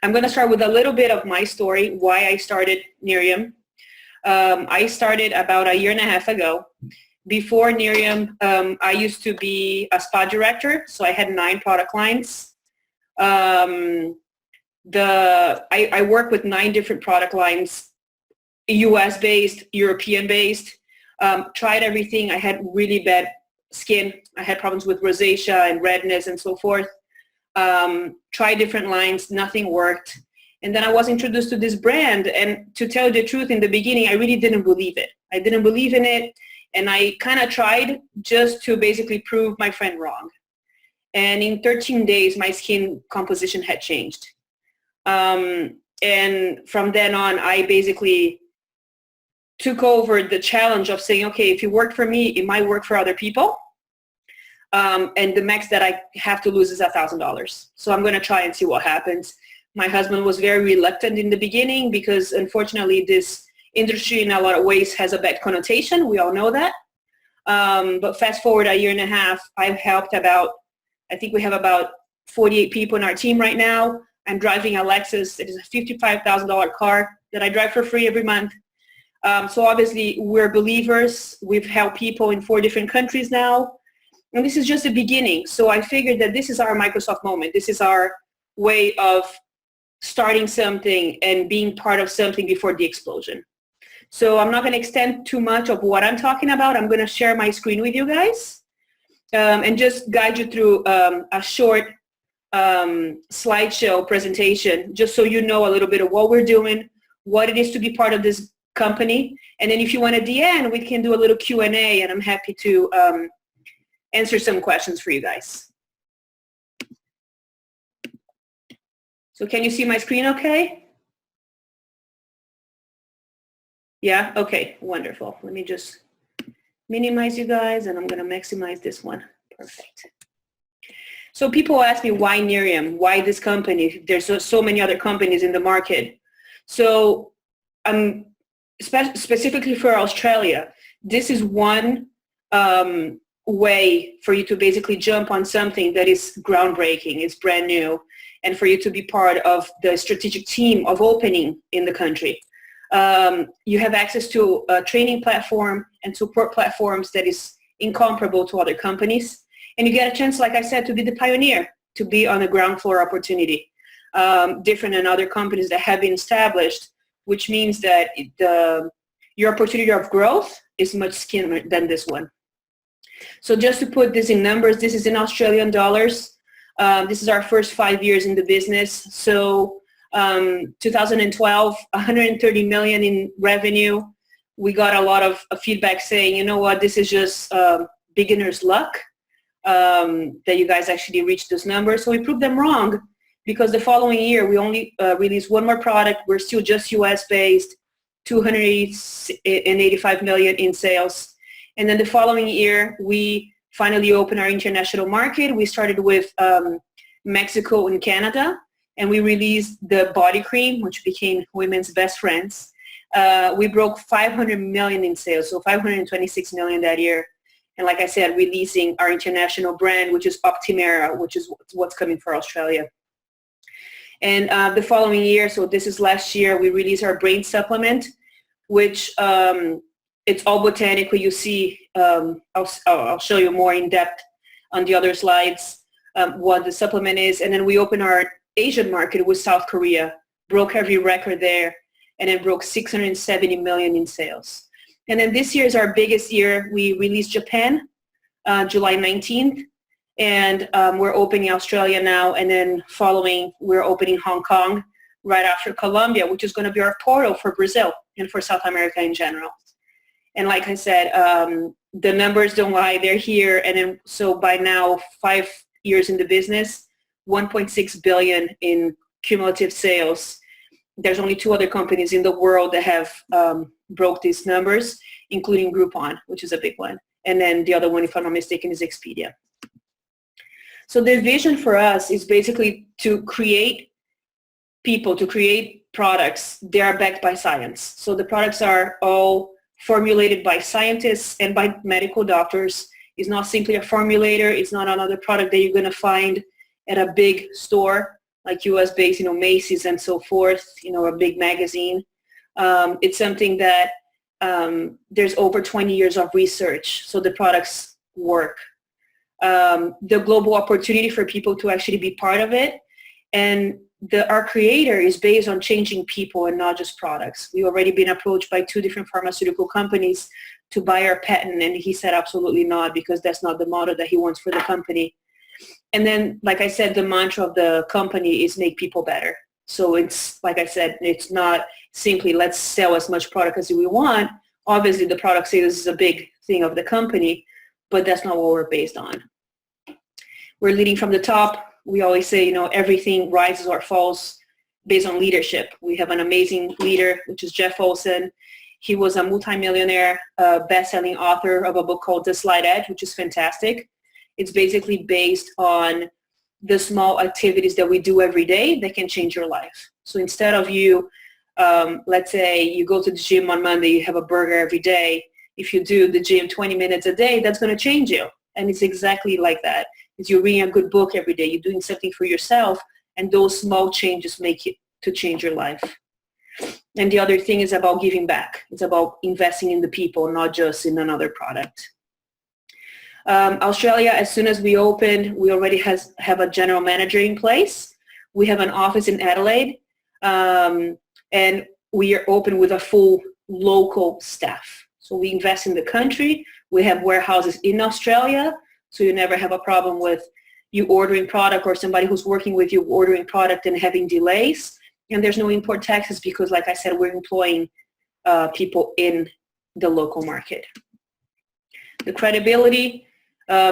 I'm going to start with a little bit of my story, why I started Nerium. I started about a year and a half ago. Before Nerium, I used to be a spa director, so I had 9 product lines. I work with 9 different product lines, US-based, European-based. Tried everything. I had really bad skin. I had problems with rosacea and redness and so forth. Tried different lines, nothing worked. And then I was introduced to this brand, and to tell you the truth, in the beginning, I really didn't believe it. I didn't believe in it, and I kind of tried just to basically prove my friend wrong. And in 13 days, my skin composition had changed. And from then on, I basically took over the challenge of saying, okay, if it worked for me, it might work for other people. And the max that I have to lose is $1,000. So I'm going to try and see what happens. My husband was very reluctant in the beginning because, unfortunately, this industry in a lot of ways has a bad connotation. We all know that. But fast forward a year and a half, I've helped I think we have about 48 people in our team right now. I'm driving a Lexus. It is a $55,000 car that I drive for free every month. So obviously, we're believers. We've helped people in 4 different countries now. And this is just the beginning. So I figured that this is our Microsoft moment. This is our way of starting something and being part of something before the explosion. So I'm not going to extend too much of what I'm talking about. I'm going to share my screen with you guys and just guide you through a short slideshow presentation, just so you know a little bit of what we're doing, what it is to be part of this company. And then if you want at the end, we can do a little Q&A, and I'm happy to answer some questions for you guys. So can you see my screen okay? Yeah? Okay, wonderful. Let me just minimize you guys, and I'm going to maximize this one. Perfect. So people ask me, why Nerium? Why this company? There's so many other companies in the market. So specifically for Australia, this is one way for you to basically jump on something that is groundbreaking, it's brand new, and for you to be part of the strategic team of opening in the country. You have access to a training platform and support platforms that is incomparable to other companies. And you get a chance, like I said, to be the pioneer, to be on the ground floor opportunity, different than other companies that have been established, which means that your opportunity of growth is much skinnier than this one. So just to put this in numbers, this is in Australian dollars. This is our first 5 years in the business. So 2012, 130 million in revenue. We got a lot of feedback saying, you know what, this is just beginner's luck that you guys actually reached those numbers. So we proved them wrong, because the following year we only released 1 more product. We're still just US based, 285 million in sales. And then the following year, we finally opened our international market. We started with Mexico and Canada, and we released the body cream, which became women's best friends. We broke 500 million in sales, so 526 million that year. And like I said, releasing our international brand, which is Optimera, which is what's coming for Australia. And the following year, so this is last year, we released our brain supplement, which it's all botanical. You see, I'll show you more in depth on the other slides what the supplement is. And then we opened our Asian market with South Korea, broke every record there, and then broke 670 million in sales. And then this year is our biggest year. We released Japan, July 19th, and we're opening Australia now, and then following, we're opening Hong Kong right after Colombia, which is going to be our portal for Brazil and for South America in general. And like I said, the numbers don't lie, they're here. And then, so by now, 5 years in the business, 1.6 billion in cumulative sales. There's only 2 other companies in the world that have broke these numbers, including Groupon, which is a big one. And then the other one, if I'm not mistaken, is Expedia. So the vision for us is basically to create people, to create products that are backed by science. So the products are all formulated by scientists and by medical doctors. It's not simply a formulator. It's not another product that you're going to find at a big store. like US-based, Macy's and so forth, a big magazine. It's something that there's over 20 years of research, so the products work. The global opportunity for people to actually be part of it, and our creator is based on changing people and not just products. We've already been approached by 2 different pharmaceutical companies to buy our patent, and he said absolutely not, because that's not the model that he wants for the company. And then, like I said, the mantra of the company is make people better. So it's, like I said, it's not simply let's sell as much product as we want. Obviously, the product sales is a big thing of the company, but that's not what we're based on. We're leading from the top. We always say, everything rises or falls based on leadership. We have an amazing leader, which is Jeff Olson. He was a multimillionaire, best-selling author of a book called The Slight Edge, which is fantastic. It's basically based on the small activities that we do every day that can change your life. So instead of you, let's say you go to the gym on Monday, you have a burger every day. If you do the gym 20 minutes a day, that's going to change you. And it's exactly like that. It's you're reading a good book every day. You're doing something for yourself, and those small changes make it to change your life. And the other thing is about giving back. It's about investing in the people, not just in another product. Australia, as soon as we opened, we already have a general manager in place. We have an office in Adelaide, and we are open with a full local staff. So we invest in the country. We have warehouses in Australia, so you never have a problem with you ordering product or somebody who's working with you ordering product and having delays. And there's no import taxes because, like I said, we're employing people in the local market. The credibility,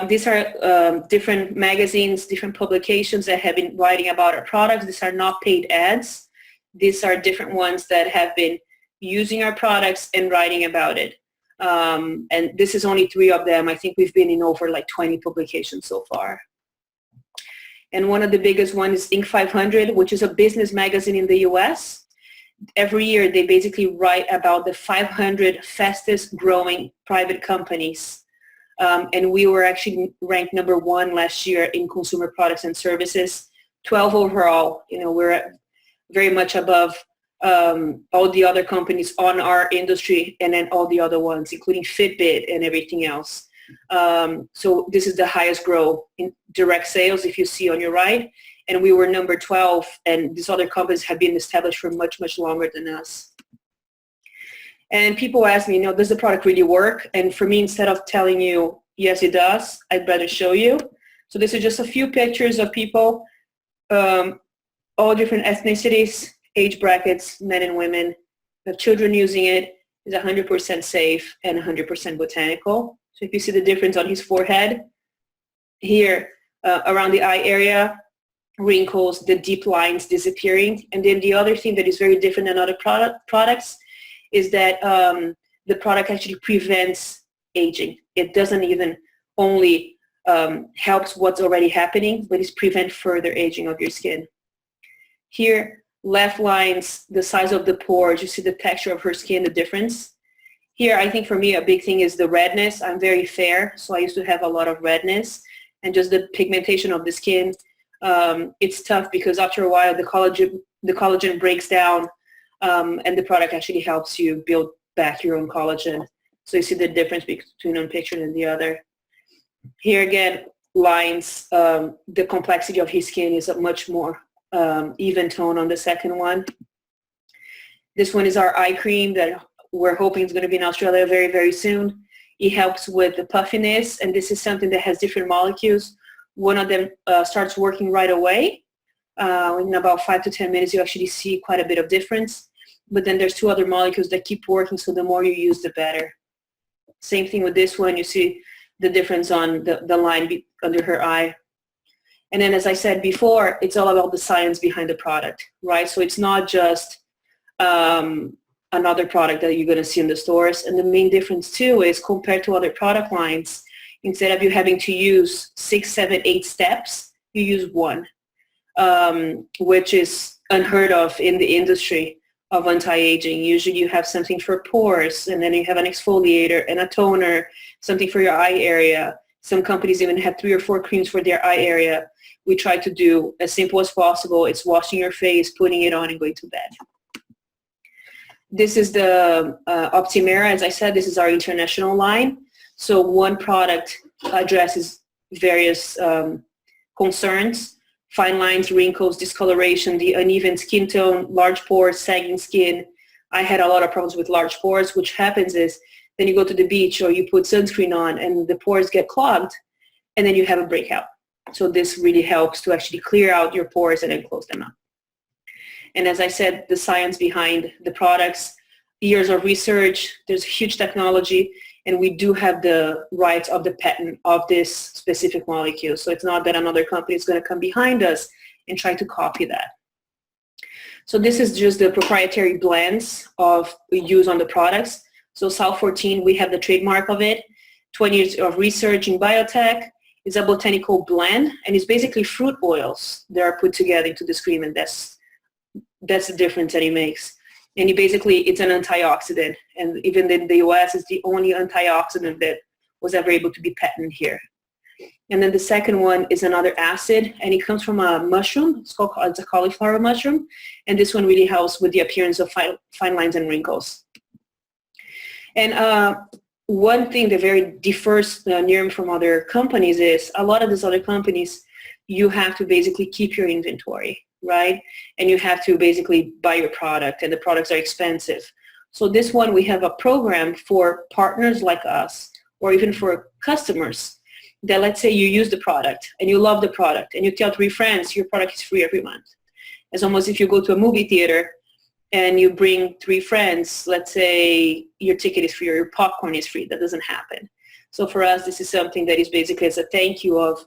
these are different magazines, different publications that have been writing about our products. These are not paid ads. These are different ones that have been using our products and writing about it. And this is only 3 of them. I think we've been in over like 20 publications so far. And one of the biggest ones is Inc. 500, which is a business magazine in the US. Every year they basically write about the 500 fastest growing private companies. And we were actually ranked number 1 last year in consumer products and services, 12 overall. We're very much above all the other companies on our industry, and then all the other ones, including Fitbit and everything else. So this is the highest growth in direct sales, if you see on your right. And we were number 12, and these other companies have been established for much, much longer than us. And people ask me, does the product really work? And for me, instead of telling you, yes, it does, I'd rather show you. So this is just a few pictures of people, all different ethnicities, age brackets, men and women. We have children using it. It's 100% safe and 100% botanical. So if you see the difference on his forehead, here around the eye area, wrinkles, the deep lines disappearing. And then the other thing that is very different than other products is that the product actually prevents aging. It doesn't even only helps what's already happening, but it prevents further aging of your skin. Here, left lines, the size of the pores, you see the texture of her skin, the difference. Here, I think for me, a big thing is the redness. I'm very fair, so I used to have a lot of redness, and just the pigmentation of the skin. It's tough because after a while, the collagen breaks down, and the product actually helps you build back your own collagen. So you see the difference between one picture and the other. Here again, lines, the complexity of his skin is a much more even tone on the second one. This one is our eye cream that we're hoping is going to be in Australia very, very soon. It helps with the puffiness, and this is something that has different molecules. One of them starts working right away. In about 5 to 10 minutes, you actually see quite a bit of difference. But then there's 2 other molecules that keep working, so the more you use, the better. Same thing with this one. You see the difference on the line under her eye. And then, as I said before, it's all about the science behind the product, right? So it's not just another product that you're going to see in the stores. And the main difference, too, is compared to other product lines, instead of you having to use 6, 7, 8 steps, you use 1, which is unheard of in the industry of anti-aging. Usually you have something for pores, and then you have an exfoliator and a toner, something for your eye area, Some companies even have 3 or 4 creams for their eye area. We try to do as simple as possible. It's washing your face, putting it on, and going to bed. This is the Optimera. As I said, this is our international line. So one product addresses various concerns: fine lines, wrinkles, discoloration, the uneven skin tone, large pores, sagging skin. I had a lot of problems with large pores. Which happens is then you go to the beach or you put sunscreen on and the pores get clogged and then you have a breakout. So this really helps to actually clear out your pores and then close them up. And as I said, the science behind the products, years of research, there's huge technology, and we do have the rights of the patent of this specific molecule. So it's not that another company is going to come behind us and try to copy that. So this is just the proprietary blends of use on the products. So Sal 14, we have the trademark of it. 20 years of research in biotech. It's a botanical blend, and it's basically fruit oils that are put together into this cream, and that's the difference that it makes. And it's an antioxidant, and even in the US, it's the only antioxidant that was ever able to be patented here. And then the second one is another acid, and it comes from a mushroom. It's a cauliflower mushroom, and this one really helps with the appearance of fine lines and wrinkles. And one thing that very differs Nerium from other companies is a lot of these other companies, you have to basically keep your inventory, right? And you have to basically buy your product, and the products are expensive. So this one, we have a program for partners like us, or even for customers, that let's say you use the product and you love the product and you tell 3 friends your product is free every month. It's almost if you go to a movie theater and you bring 3 friends, let's say your ticket is free or your popcorn is free. That doesn't happen. So for us, this is something that is basically as a thank you of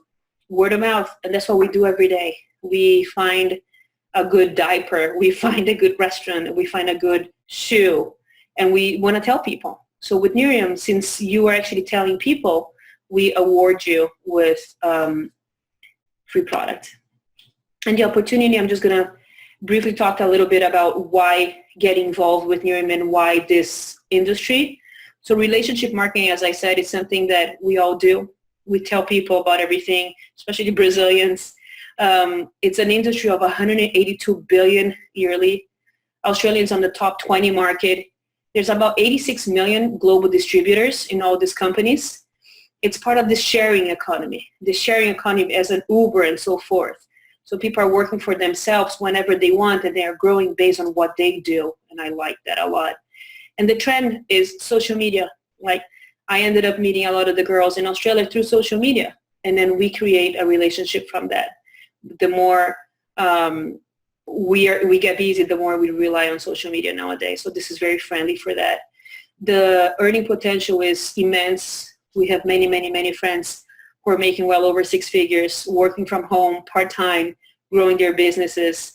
word of mouth, and that's what we do every day. We find a good diaper, we find a good restaurant, we find a good shoe, and we want to tell people. So with Nerium, since you are actually telling people, we award you with free product. And the opportunity, I'm just going to briefly talk a little bit about why get involved with Nerium and why this industry. So relationship marketing, as I said, is something that we all do. We tell people about everything, especially the Brazilians. It's an industry of 182 billion yearly. Australians on the top 20 market. There's about 86 million global distributors in all these companies. It's part of the sharing economy. The sharing economy as an Uber and so forth. So people are working for themselves whenever they want, and they are growing based on what they do. And I like that a lot. And the trend is social media. Like, I ended up meeting a lot of the girls in Australia through social media. And then we create a relationship from that. The more we get busy, the more we rely on social media nowadays. So this is very friendly for that. The earning potential is immense. We have many, many, many friends who are making well over 6 figures, working from home, part-time, growing their businesses.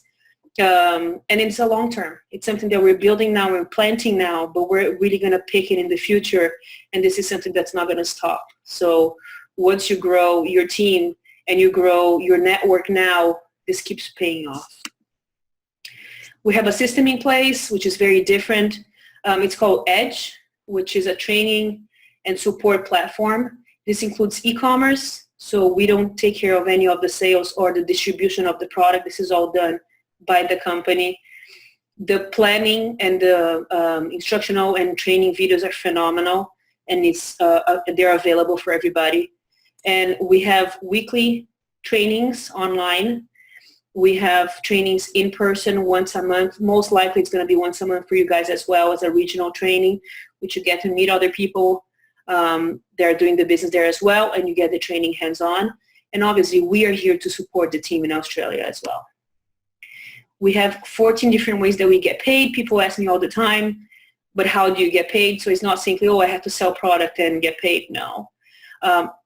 And it's a long term. It's something that we're building now, we're planting now, but we're really going to pick it in the future. And this is something that's not going to stop. So once you grow your team and you grow your network now, this keeps paying off. We have a system in place, which is very different. It's called Edge, which is a training and support platform. This includes e-commerce, so we don't take care of any of the sales or the distribution of the product. This is all done by the company. The planning and the instructional and training videos are phenomenal, and they're available for everybody. And we have weekly trainings online. We have trainings in person once a month. Most likely it's going to be once a month for you guys as well, as a regional training, which you get to meet other people. They're doing the business there as well, and you get the training hands-on. And obviously, we are here to support the team in Australia as well. We have 14 different ways that we get paid. People ask me all the time, but how do you get paid? So it's not simply, oh, I have to sell product and get paid. No.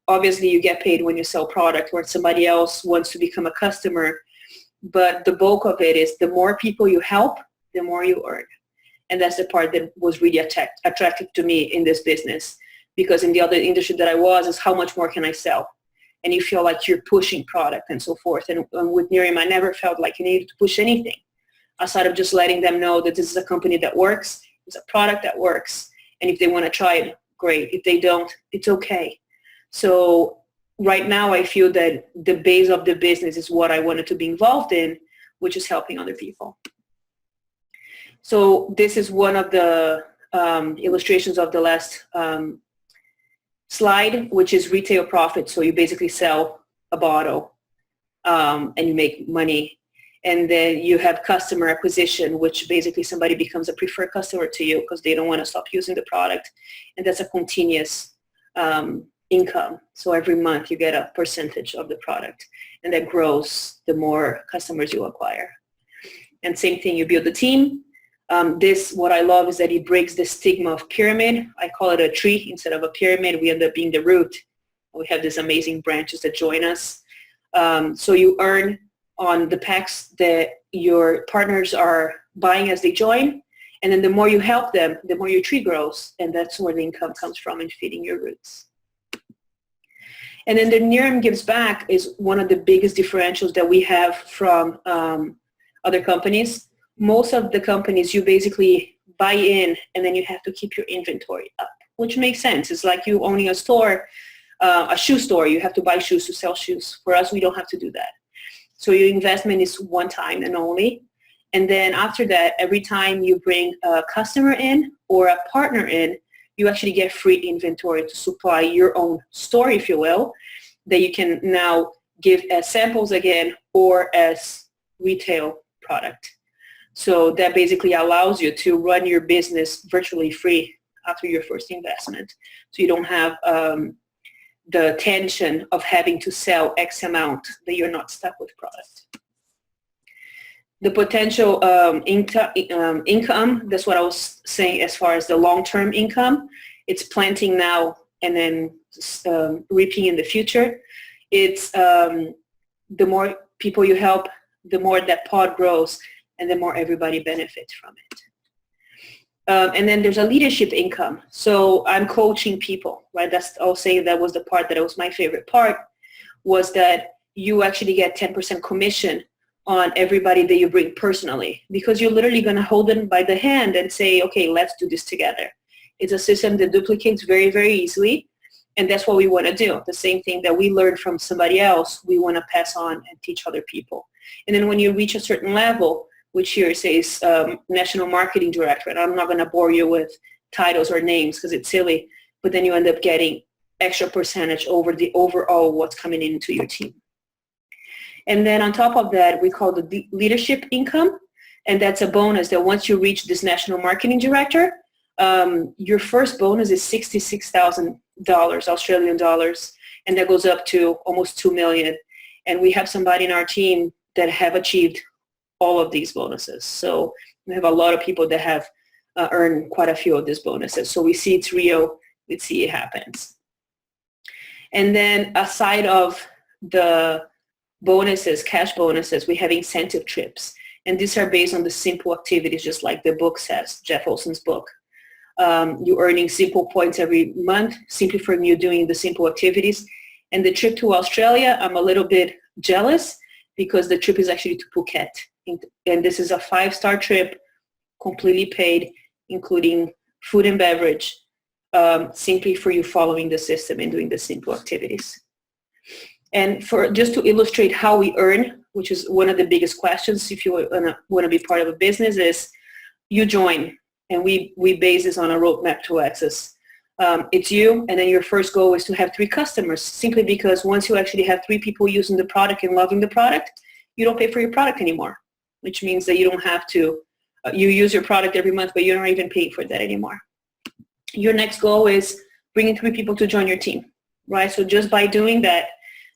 Obviously, you get paid when you sell product or somebody else wants to become a customer. But the bulk of it is the more people you help, the more you earn. And that's the part that was really attractive to me in this business. Because in the other industry that I was is how much more can I sell? And you feel like you're pushing product and so forth. And with Nerium, I never felt like you needed to push anything outside of just letting them know that this is a company that works, it's a product that works. And if they want to try it, great. If they don't, it's okay. So right now I feel that the base of the business is what I wanted to be involved in, which is helping other people. So this is one of the illustrations of the last slide, which is retail profit. So you basically sell a bottle and you make money. And then you have customer acquisition, which basically somebody becomes a preferred customer to you because they don't want to stop using the product. And that's a continuous income. So every month you get a percentage of the product, and that grows the more customers you acquire. And same thing, you build the team. What I love is that it breaks the stigma of pyramid. I call it a tree instead of a pyramid. We end up being the root. We have these amazing branches that join us. So you earn on the packs that your partners are buying as they join. And then the more you help them, the more your tree grows. And that's where the income comes from in feeding your roots. And then the Nerium Gives Back is one of the biggest differentials that we have from other companies. Most of the companies, you basically buy in and then you have to keep your inventory up, which makes sense. It's like you owning a store, a shoe store. You have to buy shoes to sell shoes. For us, we don't have to do that. So your investment is one time and only. And then after that, every time you bring a customer in or a partner in, you actually get free inventory to supply your own store, if you will, that you can now give as samples again or as retail product. So that basically allows you to run your business virtually free after your first investment. So you don't have the tension of having to sell X amount, that you're not stuck with product. The potential income, that's what I was saying as far as the long-term income. It's planting now and then reaping in the future. It's the more people you help, the more that pod grows and the more everybody benefits from it. And then there's a leadership income. So I'm coaching people, right? I'll say that was the part that was my favorite part, was that you actually get 10% commission on everybody that you bring personally, because you're literally going to hold them by the hand and say, okay, let's do this together. It's a system that duplicates very, very easily. And that's what we want to do. The same thing that we learned from somebody else, we want to pass on and teach other people. And then when you reach a certain level, which here says National Marketing Director, and I'm not going to bore you with titles or names because it's silly, but then you end up getting extra percentage over the overall what's coming into your team. And then on top of that, we call the leadership income, and that's a bonus that once you reach this National Marketing Director, your first bonus is $66,000 Australian dollars, and that goes up to almost 2 million. And we have somebody in our team that have achieved all of these bonuses. So we have a lot of people that have earned quite a few of these bonuses. So we see it's real, we see it happens. And then aside of the bonuses, cash bonuses, we have incentive trips. And these are based on the simple activities, just like the book says, Jeff Olson's book. You're earning simple points every month, simply from you doing the simple activities. And the trip to Australia, I'm a little bit jealous because the trip is actually to Phuket. And this is a 5-star trip, completely paid, including food and beverage, simply for you following the system and doing the simple activities. And just to illustrate how we earn, which is one of the biggest questions if you want to be part of a business, is you join. And we base this on a roadmap to access. It's you, and then your first goal is to have 3 customers, simply because once you actually have 3 people using the product and loving the product, you don't pay for your product anymore, which means that you don't have to, you use your product every month, but you're not even paying for that anymore. Your next goal is bringing 3 people to join your team, right? So just by doing that,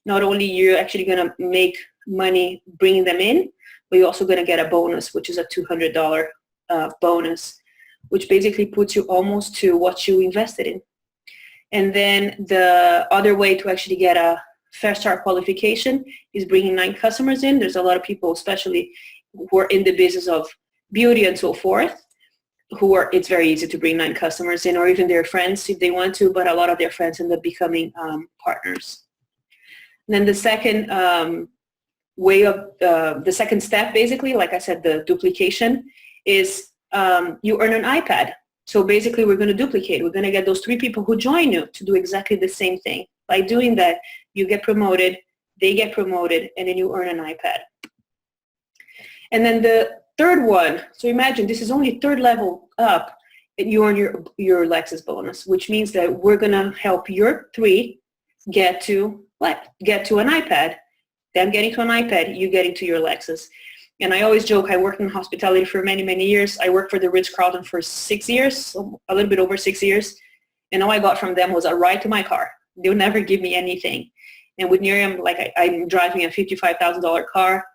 not only you're actually going to make money bringing them in, but you're also going to get a bonus, which is a $200 bonus, which basically puts you almost to what you invested in. And then the other way to actually get a fair start qualification is bringing 9 customers in. There's a lot of people, especially who are in the business of beauty and so forth, it's very easy to bring 9 customers in, or even their friends if they want to, but a lot of their friends end up becoming partners. And then the second the second step, basically, like I said, the duplication, is you earn an iPad. So basically we're going to duplicate. We're going to get those 3 people who join you to do exactly the same thing. By doing that, you get promoted, they get promoted, and then you earn an iPad. And then the third one, so imagine this is only third level up, and you earn your Lexus bonus, which means that we're going to help your 3 get to what? Get to an iPad. Them getting to an iPad, you getting to your Lexus. And I always joke, I worked in hospitality for many, many years. I worked for the Ritz-Carlton for 6 years, so a little bit over 6 years. And all I got from them was a ride to my car. They'll never give me anything. And with Nerium, like I'm driving a $55,000 car,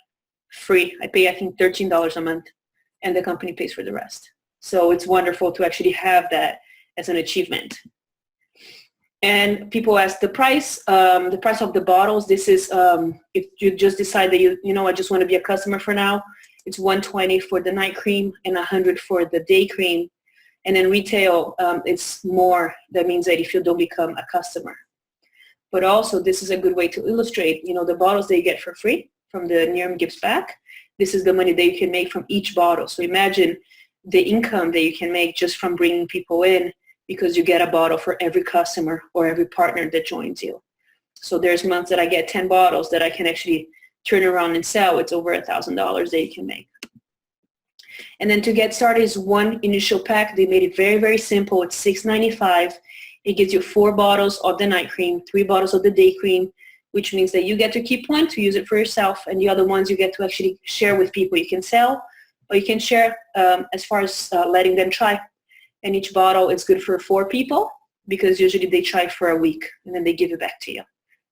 free. I pay, I think, $13 a month, and the company pays for the rest. So it's wonderful to actually have that as an achievement. And people ask the price of the bottles. This is if you just decide that you know I just want to be a customer for now. It's $120 for the night cream and $100 for the day cream. And then retail, it's more. That means that if you don't become a customer. But also, this is a good way to illustrate, the bottles that you get for free from the Nerium Gives Back. This is the money that you can make from each bottle. So imagine the income that you can make just from bringing people in, because you get a bottle for every customer or every partner that joins you. So there's months that I get 10 bottles that I can actually turn around and sell. It's over $1,000 that you can make. And then to get started is one initial pack. They made it very, very simple. It's $6.95. It gives you 4 bottles of the night cream, 3 bottles of the day cream, which means that you get to keep one to use it for yourself, and the other ones you get to actually share with people. You can sell, or you can share as far as letting them try. And each bottle is good for 4 people, because usually they try for a week and then they give it back to you.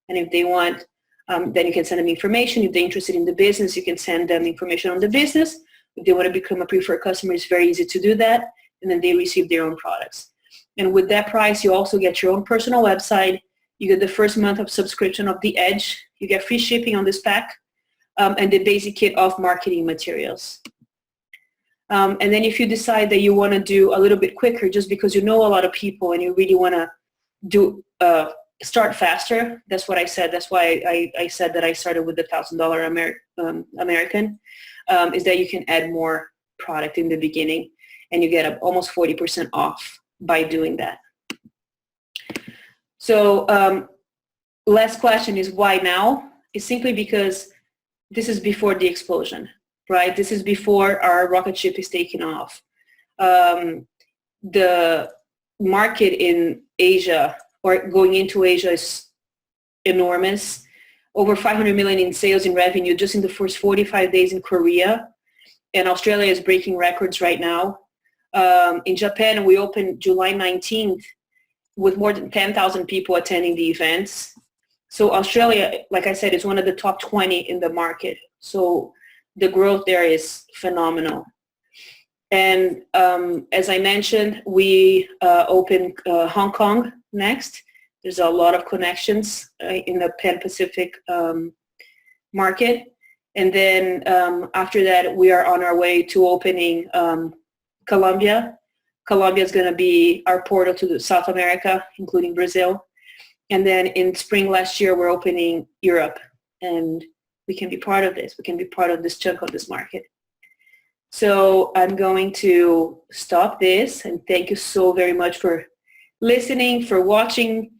And if they want, then you can send them information. If they're interested in the business, you can send them information on the business. If they want to become a preferred customer, it's very easy to do that. And then they receive their own products. And with that price, you also get your own personal website. You get the first month of subscription of The Edge. You get free shipping on this pack, and the basic kit of marketing materials. And then if you decide that you want to do a little bit quicker, just because you know a lot of people and you really want to do start faster, that's what I said. That's why I said that I started with the $1,000 American, is that you can add more product in the beginning, and you get almost 40% off by doing that. So last question is, why now? It's simply because this is before the explosion. Right? This is before our rocket ship is taking off. The market in Asia, or going into Asia, is enormous. Over 500 million in sales and revenue just in the first 45 days in Korea. And Australia is breaking records right now. In Japan, we opened July 19th with more than 10,000 people attending the events. So Australia, like I said, is one of the top 20 in the market. So the growth there is phenomenal. And as I mentioned, we open Hong Kong next. There's a lot of connections in the Pan-Pacific market. And then after that, we are on our way to opening Colombia. Colombia is going to be our portal to South America, including Brazil. And then in spring last year, we're opening Europe. And we can be part of this. We can be part of this chunk of this market. So I'm going to stop this, and thank you so very much for listening, for watching.